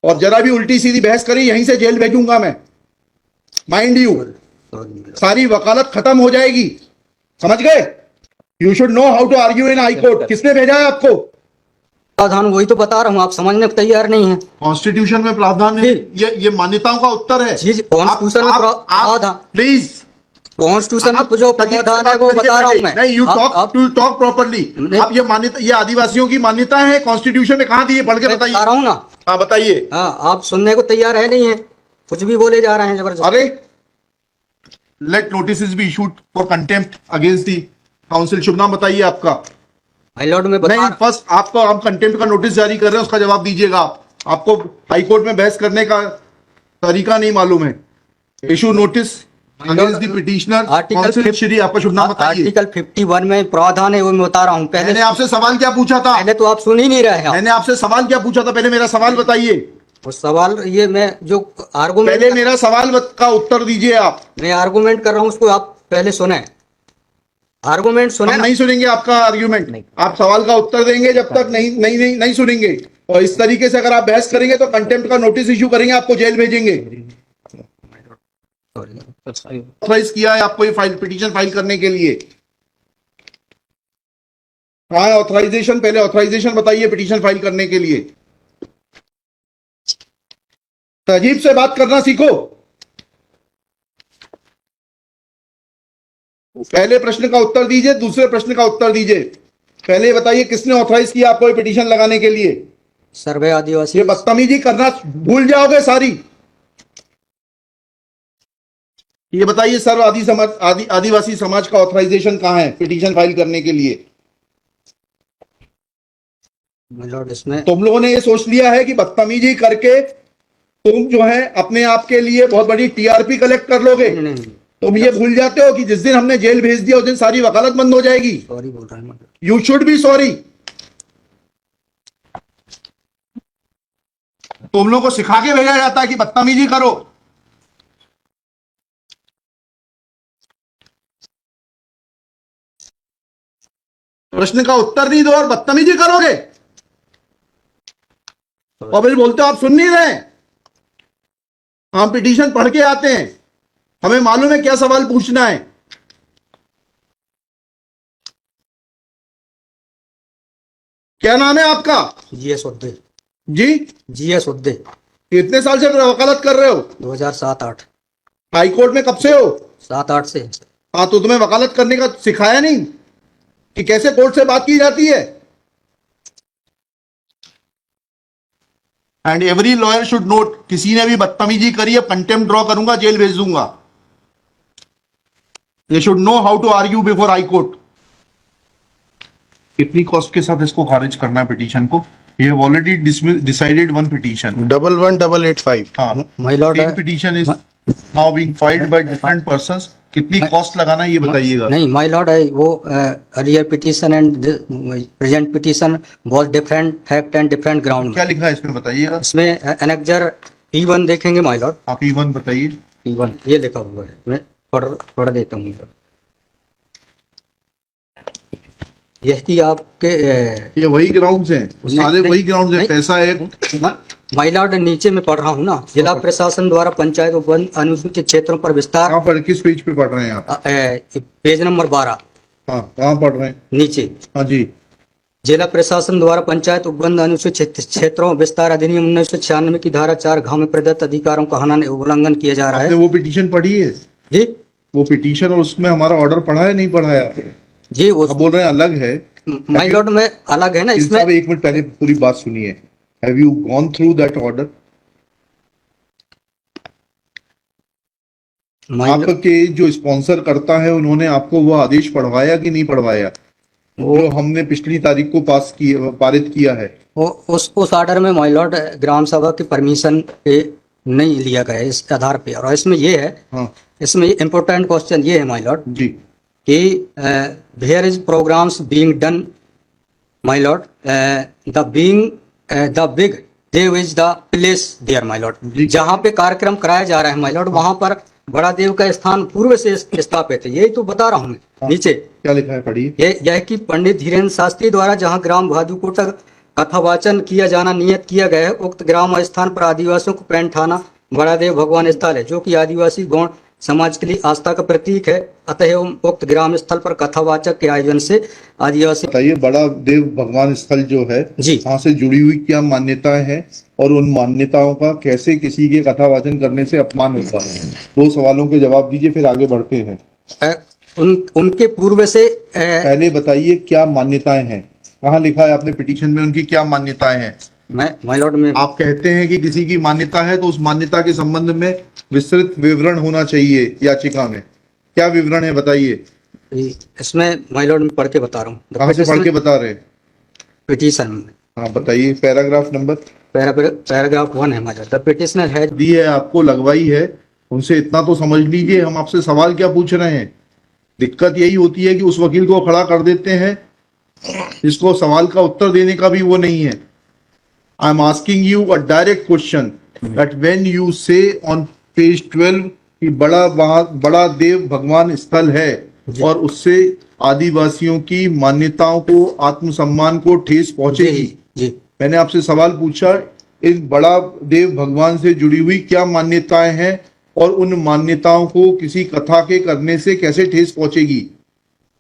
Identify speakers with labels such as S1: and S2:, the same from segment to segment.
S1: और जरा भी उल्टी सीधी बहस करी यहीं से जेल भेजूंगा मैं, माइंड यू। सारी वकालत खत्म हो जाएगी, समझ गए? You should know how to argue in high court. किसने भेजा है आपको?
S2: प्रावधान वही तो बता रहा हूँ, आप समझने को तैयार नहीं है।
S1: कॉन्स्टिट्यूशन में प्रावधान है, ये मान्यताओं का उत्तर है।
S2: कॉन्स्टिट्यूशन में प्रावधान,
S1: प्लीज
S2: कॉन्स्टिट्यूशन में जो प्रावधान है वो बता रहा हूँ मैं।
S1: नहीं, यू टॉक प्रॉपर्ली। आप ये मान्यता, ये आदिवासियों की मान्यता है, कॉन्स्टिट्यूशन में कहाँ दी है? पढ़ के बताइए।
S2: बता रहा हूँ ना।
S1: हाँ बताइए।
S2: हाँ, आप सुनने को तैयार है नहीं है, कुछ भी बोले जा रहे हैं जबरदस्त।
S1: अरे let notice be issued for contempt against the council. शुभ नाम बताइए आपका।
S2: माय लॉर्ड में बता,
S1: नहीं, फर्स्ट आपको हम कंटेम्प्ट का नोटिस जारी कर रहे हैं, उसका जवाब दीजिएगा आप। आपको हाई कोर्ट में बहस करने का तरीका नहीं मालूम है। Issue notice against the petitioner council. Shri आपका शुभ नाम बताइए।
S2: आर्टिकल 51 में प्रावधान है, वो मैं बता रहा हूँ। पहले
S1: मैंने आपसे सवाल क्या पूछा था?
S2: पहले तो आप सुन ही नहीं रहे हैं।
S1: मैंने आपसे सवाल क्या पूछा था? पहले मेरा सवाल बताइए।
S2: वो सवाल ये मैं जो आर्गूमेंट,
S1: पहले मेरा सवाल का उत्तर दीजिए आप।
S2: मैं आर्गूमेंट कर रहा हूँ, उसको आप पहले सुने। आर्गूमेंट सुने।
S1: हम नहीं सुनेंगे आपका आर्ग्यूमेंट। आप सवाल का उत्तर देंगे जब तक नहीं सुनेंगे। और इस तरीके से अगर आप बहस करेंगे तो कंटेम्प्ट का नोटिस इशू करेंगे, आपको जेल भेजेंगे। ऑथराइज किया है आपको ये फाइल, पिटीशन फाइल करने के लिए? कहाँ है ऑथराइजेशन? पहले ऑथराइजेशन बताइए पिटीशन फाइल करने के लिए। तहजीब से बात करना सीखो। पहले प्रश्न का उत्तर दीजिए, दूसरे प्रश्न का उत्तर दीजिए। पहले बताइए किसने ऑथराइज किया आपको ये पिटीशन लगाने के लिए?
S2: सर्वे आदिवासी।
S1: ये बदतमीजी करना भूल जाओगे सारी। ये बताइए सर्व आदिवासी समाज का ऑथराइजेशन कहाँ है पिटीशन फाइल करने के लिए?
S2: इसमें
S1: तुम लोगों ने ये सोच लिया है कि बदतमीजी करके तुम जो है अपने आप के लिए बहुत बड़ी टीआरपी कलेक्ट कर लोगे। तुम ये भूल जाते हो कि जिस दिन हमने जेल भेज दिया उस दिन सारी वकालत बंद हो जाएगी।
S2: सॉरी बोल रहा हूं।
S1: You should be sorry. तुम लोगों को सिखा के भेजा जाता है कि बदतमीजी करो। प्रश्न का उत्तर नहीं दो और बदतमीजी करोगे, और फिर बोलते हो आप सुन नहीं रहे। हम पिटीशन पढ़ के आते हैं, हमें मालूम है क्या सवाल पूछना है। क्या नाम है आपका?
S2: जीएस उद्दे।
S1: जी
S2: जीएस उद्दे।
S1: कितने साल से वकालत कर रहे हो?
S2: 2007-8।
S1: हाई कोर्ट में कब से हो?
S2: 7-8 से।
S1: हाँ, तो तुम्हें वकालत करने का सिखाया नहीं कि कैसे कोर्ट से बात की जाती है? And every lawyer should note, किसी ने भी बदतमीजी करी है कंटेम्प्ट ड्रॉ करूंगा, जेल भेज दूंगा। They should know how to argue before high court. कितनी कॉस्ट के साथ इसको खारिज करना है पिटीशन को? We have already decided one petition
S3: 11885।
S1: हाँ,
S2: my lord,
S1: petition is now being filed by different persons. कितनी कॉस्ट लगाना है ये बताइएगा।
S2: नहीं माय लॉर्ड, वो earlier petition and present petition was different fact and different ground.
S1: क्या लिखा है इसमें बताइएगा।
S2: इसमें एनेक्जर P1 देखेंगे माय लॉर्ड।
S1: आप E1 बताइए।
S2: P1 ये लिखा हुआ है, मैं पढ़ देता हूँ। यही आपके
S1: ये वही ग्राउंड्स हैं, सारे वही ग्राउंड्स हैं। पैसा है
S2: माय लॉर्ड, नीचे में पढ़ रहा हूँ ना। जिला प्रशासन द्वारा पंचायत वन अनुसूचित क्षेत्रों पर विस्तार।
S1: कहाँ पर, किस पेज पे पढ़ रहे हैं आप?
S2: Page number 12।
S1: हाँ, कहाँ पढ़ रहे हैं?
S2: नीचे।
S1: हाँ जी।
S2: जिला प्रशासन द्वारा पंचायत उपबंध अनुसूचित क्षेत्रों विस्तार अधिनियम 1996 की धारा 4 में प्रदत्त अधिकारों का हनन उल्लंघन किया जा रहा है।
S1: वो पिटीशन पढ़ी है
S2: जी?
S1: वो पिटीशन और उसमें हमारा ऑर्डर पढ़ा है नहीं पढ़ा है?
S2: जी, वो
S1: बोल रहे हैं अलग है।
S2: माय लॉर्ड में अलग है ना इसमें।
S1: एक मिनट पहले पूरी बात सुनिए। Have you gone through that order? आपके जो स्पॉन्सर करता है उन्होंने आपको वो आदेश पढ़वाया कि नहीं पढ़वाया, जो हमने पिछली तारीख को पारित किया है?
S2: उस ऑर्डर में माय लॉर्ड ग्राम सभा की परमिशन पे नहीं लिया गया इस आधार पे। और इसमें ये है,
S1: हाँ,
S2: इसमें इम्पोर्टेंट क्वेश्चन ये है माय लॉर्ड
S1: जी
S2: कि where is programs being done my lord, the बिग देव is the place there my lord. जहाँ पे कार्यक्रम कराया जा रहा है माय लॉर्ड, वहां पर बड़ा देव का स्थान पूर्व से स्थापित है। यही तो बता रहा हूँ मैं। नीचे
S1: क्या लिखा है पढ़िए।
S2: यह कि पंडित धीरेन्द्र शास्त्री द्वारा जहाँ ग्राम भादुकोटा कथावाचन किया जाना नियत किया गया है। उक्त ग्राम स्थान पर आदिवासियों को पैंट थाना बड़ादेव भगवान स्थल है, जो कि आदिवासी गौण समाज के लिए आस्था का प्रतीक है। अतः उक्त ग्राम स्थल पर कथावाचक के आयोजन से आदिवासी
S1: बताइए, बड़ा देव भगवान स्थल जो है
S2: जी
S1: वहां से जुड़ी हुई क्या मान्यताएं हैं और उन मान्यताओं का कैसे किसी के कथावाचन करने से अपमान होता है? दो सवालों के जवाब दीजिए, फिर आगे बढ़ते हैं।
S2: उनके पूर्व से
S1: पहले बताइए क्या मान्यताएं हैं, कहाँ लिखा है आपने पिटीशन में उनकी क्या मान्यताएं हैं?
S2: माय लॉर्ड में
S1: आप कहते हैं कि किसी की मान्यता है तो उस मान्यता के संबंध में विस्तृत विवरण होना चाहिए याचिका में। क्या विवरण है बताइए।
S2: इसमें माय लॉर्ड में पढ़ के बता रहा हूँ,
S1: कहाँ से पढ़ के बता रहे हैं?
S2: पिटीशन में।
S1: हाँ बताइए, पैराग्राफ नंबर।
S2: पैराग्राफ 1 है my lord. The petitioner has
S1: the है आपको, लगवाई है, उनसे इतना तो समझ लीजिए हम आपसे सवाल क्या पूछ रहे हैं। दिक्कत यही होती है कि उस वकील को खड़ा कर देते हैं जिसको सवाल का उत्तर देने का भी वो नहीं है। I am asking you a direct question that when you से ऑन पेज 12 कि बड़ा देव भगवान स्थल है और उससे आदिवासियों की मान्यताओं को, आत्मसम्मान को ठेस पहुंचेगी।
S2: जी
S1: मैंने आपसे सवाल पूछा, इस बड़ा देव भगवान से जुड़ी हुई क्या मान्यताएं हैं और उन मान्यताओं को किसी कथा के करने से कैसे ठेस पहुंचेगी।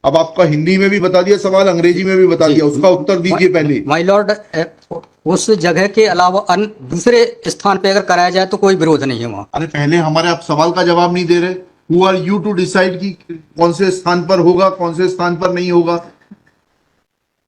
S1: अब आपका हिंदी में भी बता दिया सवाल, अंग्रेजी में भी बता दिया, उसका उत्तर दीजिए पहले।
S2: माय लॉर्ड, उस जगह के अलावा अन्य दूसरे स्थान पे अगर कराया जाए तो कोई विरोध नहीं है वहाँ।
S1: अरे पहले हमारे आप सवाल का जवाब नहीं दे रहे। Who are you to decide कि कौन से स्थान पर होगा, कौन से स्थान पर नहीं होगा।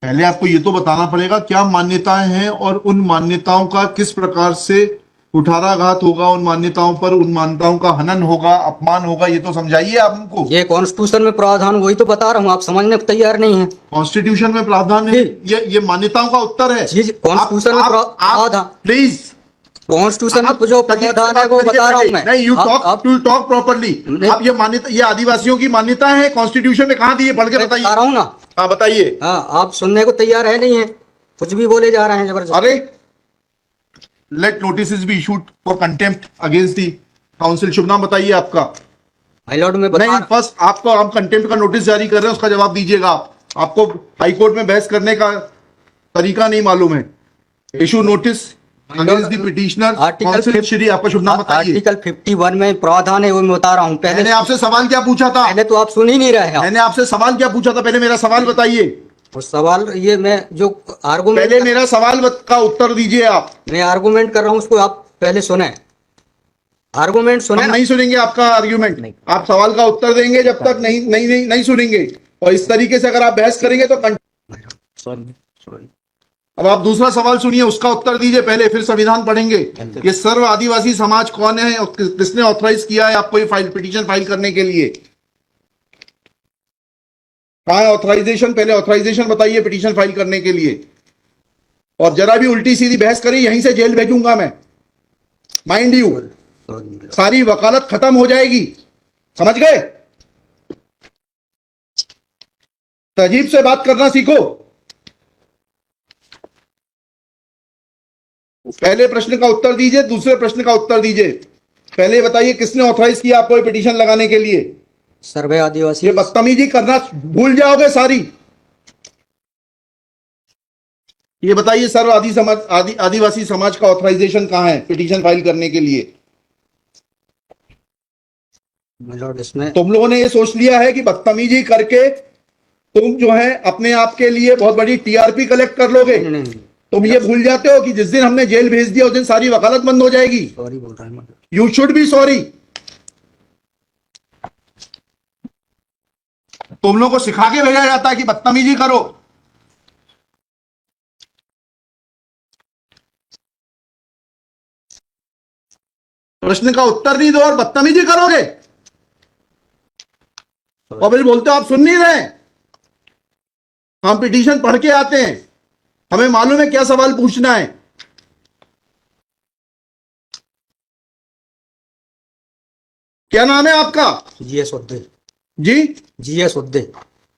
S1: पहले आपको ये तो बताना पड़ेगा क्या मान्यताएं हैं और उन मान्यताओं का किस प्रकार से कुठाराघात होगा, उन मान्यताओं पर, उन मान्यताओं का हनन होगा, अपमान होगा, ये तो समझाइए आप हमको।
S2: ये कॉन्स्टिट्यूशन में प्रावधान, वही तो बता रहा हूँ, आप समझने को तैयार नहीं है।
S1: कॉन्स्टिट्यूशन में प्रावधान है, ये मान्यताओं का उत्तर है।
S2: जी कॉन्स्टिट्यूशन में प्रावधान,
S1: प्लीज
S2: कॉन्स्टिट्यूशन में जो प्रावधान है वो बता रहा हूँ मैं।
S1: नहीं, यू टॉक प्रॉपर्ली। आप ये मान्यता, ये आदिवासियों की मान्यता है, कॉन्स्टिट्यूशन में कहाँ दी है, पढ़ के बताइए।
S2: बता रहा हूँ ना।
S1: हाँ बताइए।
S2: हाँ, आप सुनने को तैयार है नहीं है, कुछ भी बोले जा रहे हैं जबरदस्त।
S1: अरे let notice be issued for contempt against the council. शुभ नाम बताइए आपका।
S2: माय लॉर्ड में
S1: नहीं, फर्स्ट आपको हम कंटेम्प्ट का नोटिस जारी कर रहे हैं, उसका जवाब दीजिएगा आप। आपको हाईकोर्ट में बहस करने का तरीका नहीं मालूम है। Issue notice against the petitioner council. Shri आपका शुभ नाम बताइए।
S2: आर्टिकल 51 में प्रावधान है, वो मैं बता रहा हूँ।
S1: मैंने आपसे सवाल क्या पूछा था?
S2: पहले तो आप सुन ही नहीं रहे हैं।
S1: मैंने आपसे सवाल क्या पूछा था, पहले मेरा सवाल बताइए।
S2: उस सवाल, ये मैं जो आर्गुमेंट,
S1: पहले मेरा सवाल का उत्तर दीजिए आप।
S2: मैं आर्गुमेंट कर रहा हूँ, उसको आप पहले सुने। आर्गुमेंट सुने।
S1: हम नहीं सुनेंगे आपका आर्ग्यूमेंट, आप सवाल का उत्तर देंगे जब तक नहीं सुनेंगे। और इस तरीके से अगर आप बहस करेंगे तो अब आप दूसरा सवाल सुनिए, उसका उत्तर दीजिए पहले, फिर संविधान पढ़ेंगे। ये सर्व आदिवासी समाज कौन है और किसने ऑथराइज किया है आपको ये पिटीशन फाइल करने के लिए? कहाँ है ऑथराइजेशन? पहले ऑथराइजेशन बताइए पिटीशन फाइल करने के लिए। और जरा भी उल्टी सीधी बहस करी, यहीं से जेल भेजूंगा मैं, माइंड यू। सारी वकालत खत्म हो जाएगी, समझ गए? तहजीब से बात करना सीखो। पहले प्रश्न का उत्तर दीजिए, दूसरे प्रश्न का उत्तर दीजिए। पहले बताइए किसने ऑथराइज किया आपको ये पिटीशन लगाने के लिए?
S2: सर्वे आदिवासी।
S1: ये बदतमीजी करना भूल जाओगे सारी। ये बताइए सर्व आदिवासी समाज का ऑथराइजेशन कहां है पिटीशन फाइल करने के लिए?
S2: इसमें
S1: तुम लोगों ने ये सोच लिया है कि बदतमीजी करके तुम जो है अपने आप के लिए बहुत बड़ी टीआरपी कलेक्ट कर लोगे।
S2: नहीं।
S1: तुम ये भूल जाते हो कि जिस दिन हमने जेल भेज दिया उस दिन सारी वकालत बंद हो जाएगी।
S2: सॉरी बोल रहा हूं।
S1: You should be sorry. तुम लोगों को सिखा के भेजा जाता है कि बदतमीजी करो। प्रश्न का उत्तर नहीं दो और बदतमीजी करोगे और फिर बोलते हो आप सुन नहीं रहे। हम पिटीशन पढ़ के आते हैं, हमें मालूम है क्या सवाल पूछना है। क्या नाम है आपका?
S2: जीएस उद्दे।
S1: जी
S2: जीएस उद्दे।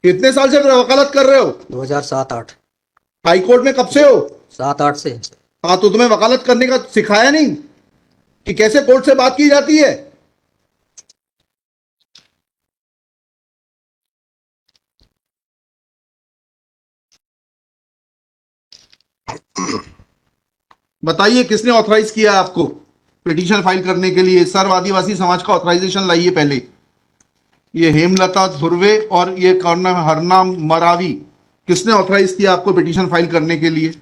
S1: कितने साल से वकालत कर रहे हो?
S2: 2007-8।
S1: हाई कोर्ट में कब से हो?
S2: 7-8 से।
S1: हाँ, तो तुम्हें वकालत करने का सिखाया नहीं कि कैसे कोर्ट से बात की जाती है? बताइए किसने ऑथराइज किया आपको पिटीशन फाइल करने के लिए? सर्व आदिवासी समाज का ऑथराइजेशन लाइए पहले। ये हेमलता धुर्वे और ये कौन है, हरनाम मरावी, किसने ऑथराइज किया आपको पिटीशन फाइल करने के लिए?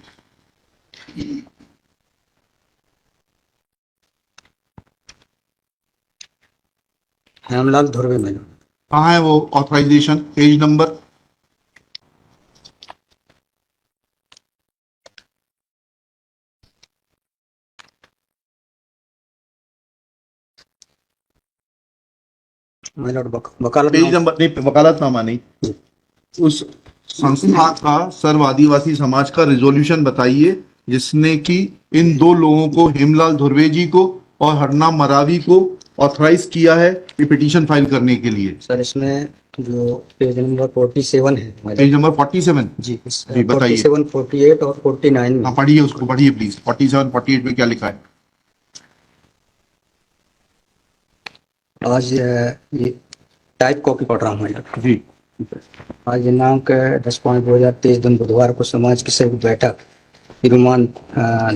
S2: Hemlal Dhurve my lord.
S1: कहाँ है वो authorization? Page number?
S2: My lord वकालत
S1: पेज नंबर नहीं, वकालतनामा नहीं, उस संस्था का सर्व आदिवासी समाज का रिजोल्यूशन बताइए जिसने कि इन दो लोगों को, हेमलाल धुर्वे जी को और हरनाम मरावी को, ऑथराइज किया है ये पिटीशन फाइल करने के लिए।
S2: सर इसमें जो पेज नंबर 47 है my lord।
S1: Page number 47?
S2: जी
S1: जी, बताइए।
S2: 47, 48 और 49 में।
S1: हाँ पढ़िए, उसको पढ़िए प्लीज। 47, 48 में क्या लिखा है?
S2: आज ये टाइप कॉपी पढ़ रहा हूँ मैं।
S1: जी
S2: आज दिनांक 10/5/2023 दिन बुधवार को समाज की संयुक्त बैठक श्रीमान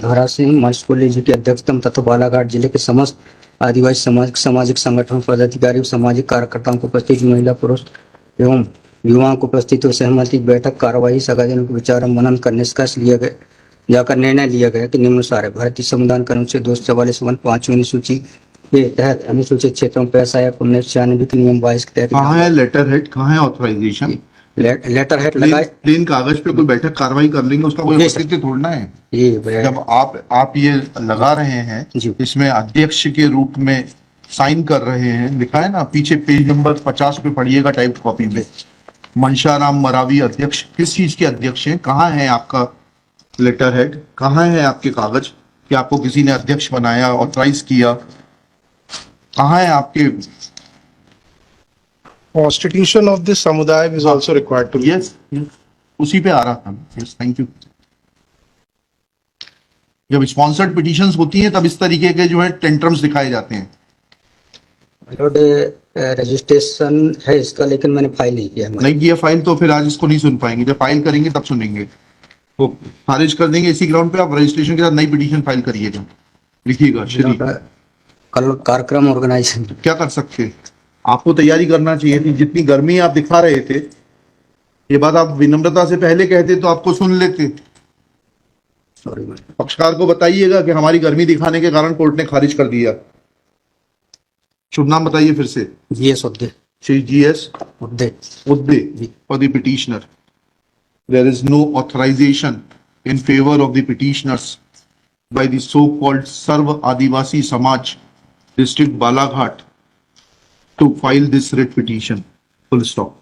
S2: धोरा सिंह मर्सकुली जी की अध्यक्षता तथा बालाघाट जिले के समस्त आदिवासी समाज सामाजिक संगठन पदाधिकारी और सामाजिक कार्यकर्ताओं को उपस्थित महिला पुरुष एवं युवाओं को उपस्थित और सहमति बैठक कार्यवाही सगाजन को विचार और मनन कर निष्कर्ष लिया गया जाकर निर्णय लिया गया कि निम्नानुसार है। भारतीय संविधान के अनुच्छेद 244 अनुसूची के तहत अनुसूचित क्षेत्रों में पैसा या 1996 के नियम 22 के तहत
S1: कहाँ है लेटर हेड, कहाँ है ऑथराइजेशन?
S2: लेटर हेड लगाए।
S1: प्लेन कागज पे कोई बैठक कार्रवाई कर लेंगे, उसका कोई
S2: जी, सर।
S1: औचित्य थोड़ना है।
S2: ये
S1: जब आप ये लगा रहे हैं,
S2: जी।
S1: इसमें अध्यक्ष के रूप में साइन कर रहे हैं, लिखा है ना पीछे, पेज नंबर 50 पे पढ़िएगा टाइप कॉपी पे, मनशाराम मरावी अध्यक्ष। किस चीज के अध्यक्ष हैं? कहाँ है आपका लेटर हेड? कहाँ है आपके कागज कि आपको किसी ने अध्यक्ष बनाया, ऑथराइज किया? कहाँ है आपके?
S3: Constitution of this samudaya is also required to be.
S1: Yes, उसी पे आ रहा था। Yes, thank you. जब स्पॉन्सर्ड पिटीशंस होती हैं तब इस तरीके के जो है टेंट्रम्स दिखाए जाते हैं।
S2: लॉर्ड रजिस्ट्रेशन है इसका, लेकिन मैंने फाइल नहीं किया।
S1: नहीं किया फाइल तो फिर आज इसको नहीं सुन पाएंगे। जब फाइल करेंगे तब सुनेंगे। वो खारिज कर देंगे इसी ग्राउंड पे। आप रजिस्ट्रेशन के साथ नई पिटीशन फाइल करिएगा, लिखिएगा श्री।
S2: कल कार्यक्रम ऑर्गेनाइजेशन
S1: क्या कर सकते हैं? आपको तैयारी करना चाहिए थी। जितनी गर्मी आप दिखा रहे थे, ये बात आप विनम्रता से पहले कहते तो आपको सुन लेते।
S2: सॉरी
S1: पक्षकार को बताइएगा कि हमारी गर्मी दिखाने के कारण कोर्ट ने खारिज कर दिया। शुभ नाम बताइए फिर से।
S2: G S Udde.
S1: Shri G S
S2: Udde
S1: for the petitioner. There is no authorization in favor of the petitioners by the so-called Sarv Adivasi Samaj District Balaghat to file this writ petition. Full stop.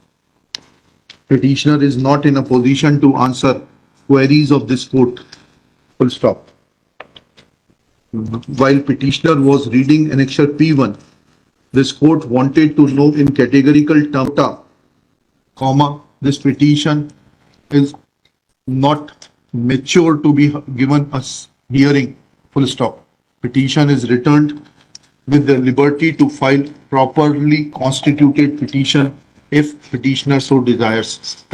S1: Petitioner is not in a position to answer queries of this court. Full stop. While petitioner was reading annexure P1, this court wanted to know in categorical terms, comma, this petition is not mature to be given a hearing, full stop. Petition is returned with the liberty to file properly constituted petition if petitioner so desires.